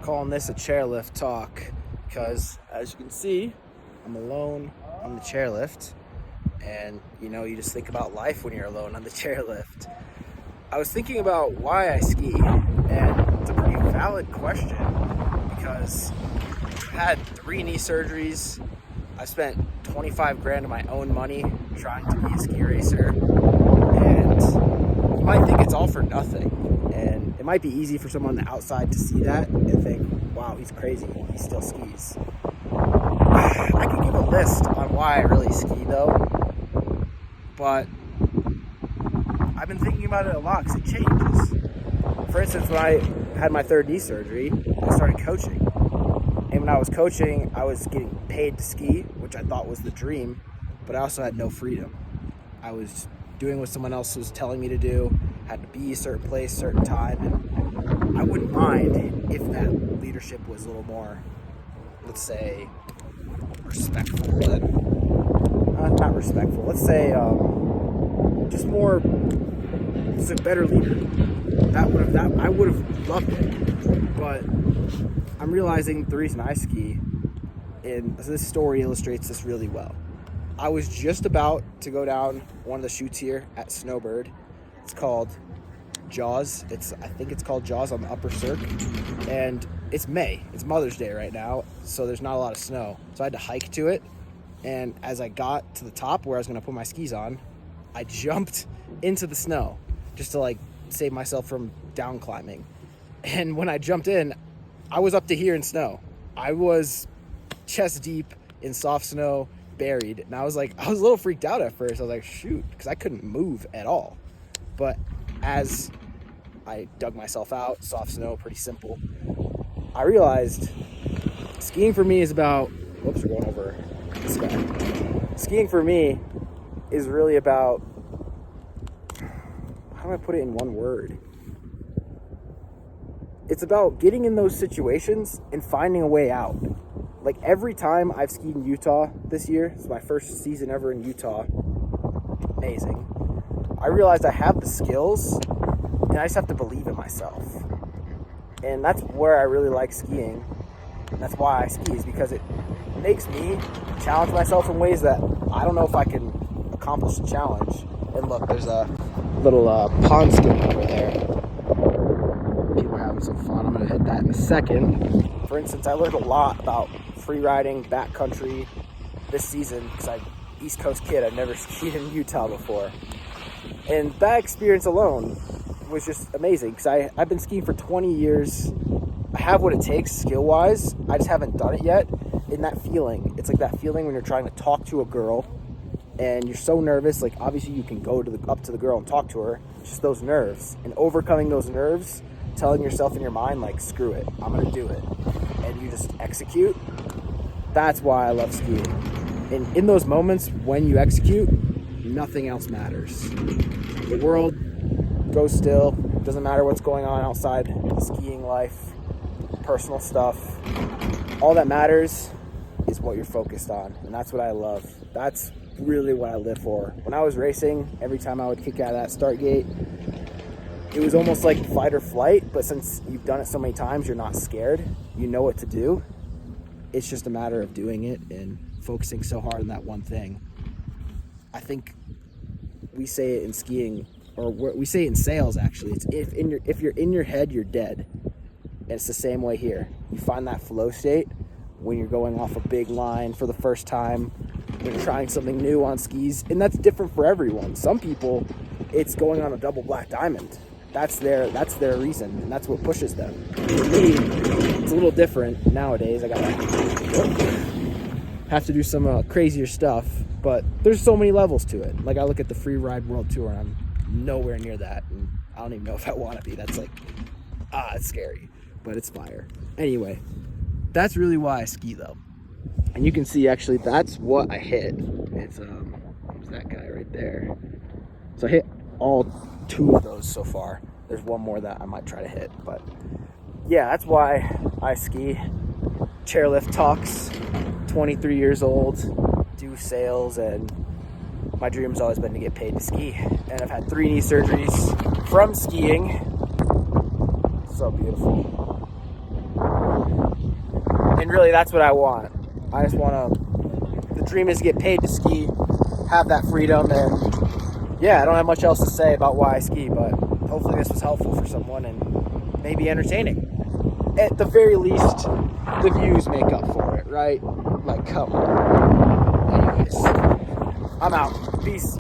calling this a chairlift talk because, as you can see, I'm alone on the chairlift, and you just think about life when you're alone on the chairlift. I was thinking about why I ski, and it's a pretty valid question because I've had 3 knee surgeries. I spent 25 grand of my own money trying to be a ski racer, and you might think it's all for nothing. And it might be easy for someone on the outside to see that and think, wow, he's crazy, he still skis. I could give a list on why I really ski though, but I've been thinking about it a lot because it changes. For instance, when I had my 3rd knee surgery, I started coaching. And when I was coaching, I was getting paid to ski, which I thought was the dream, but I also had no freedom. I was doing what someone else was telling me to do, had to be a certain place, certain time, and I wouldn't mind if that leadership was a little more, let's say, respectful than, not respectful, let's say just more, just a better leader. I would have loved it, but I'm realizing the reason I ski, and this story illustrates this really well. I was just about to go down one of the chutes here at Snowbird. It's called Jaws. I think it's called Jaws on the upper circ. And it's May. It's Mother's Day right now, so there's not a lot of snow. So I had to hike to it. And as I got to the top where I was going to put my skis on, I jumped into the snow just to save myself from down climbing. And when I jumped in, I was up to here in snow. I was chest deep in soft snow, buried, and I was a little freaked out at first. I was like, shoot, because I couldn't move at all. But as I dug myself out, soft snow, pretty simple, I realized skiing for me is about, whoops, we're going over this guy. Skiing for me is really about, how do I put it in one word? It's about getting in those situations and finding a way out. Every time I've skied in Utah this year, it's my first season ever in Utah, amazing. I realized I have the skills and I just have to believe in myself. And that's where I really like skiing. And that's why I ski, is because it makes me challenge myself in ways that I don't know if I can accomplish the challenge. And look, there's a little pond skiing over there. People are having some fun. I'm going to hit that in a second. For instance, I learned a lot about free riding, backcountry this season because I'm an East Coast kid. I've never skied in Utah before. And that experience alone was just amazing because I've been skiing for 20 years. I have what it takes skill-wise. I just haven't done it yet. And that feeling, it's like that feeling when you're trying to talk to a girl and you're so nervous. Obviously you can go up to the girl and talk to her. It's just those nerves. And overcoming those nerves, telling yourself in your mind, screw it, I'm going to do it. And you just execute. That's why I love skiing. And in those moments when you execute, nothing else matters. The world goes still. Doesn't matter what's going on outside skiing life, personal stuff. All that matters is what you're focused on. And that's what I love. That's really what I live for. When I was racing, every time I would kick out of that start gate, it was almost like fight or flight, but since you've done it so many times, you're not scared. You know what to do. It's just a matter of doing it and focusing so hard on that one thing. I think we say it in skiing, or we say it in sales actually. It's if you're in your head, you're dead. And it's the same way here. You find that flow state when you're going off a big line for the first time, when you're trying something new on skis, and that's different for everyone. Some people, it's going on a double black diamond. That's their reason, and that's what pushes them. For me, it's a little different nowadays. I gotta have to do some crazier stuff, but there's so many levels to it. I look at the Free Ride World Tour, and I'm nowhere near that, and I don't even know if I want to be. That's it's scary, but it's fire. Anyway, that's really why I ski though. And you can see actually that's what I hit. It's that guy right there. So I hit all 2 of those so far. There's one more that I might try to hit, but yeah, that's why I ski. Chairlift talks, 23 years old, do sales, and my dream has always been to get paid to ski. And I've had 3 knee surgeries from skiing. So beautiful. mean, really, that's what I want. I just want to, the dream is to get paid to ski, have that freedom, and yeah, I don't have much else to say about why I ski, but hopefully this was helpful for someone and maybe entertaining. At the very least, the views make up for it, right? Like, come on. Anyways, I'm out. Peace.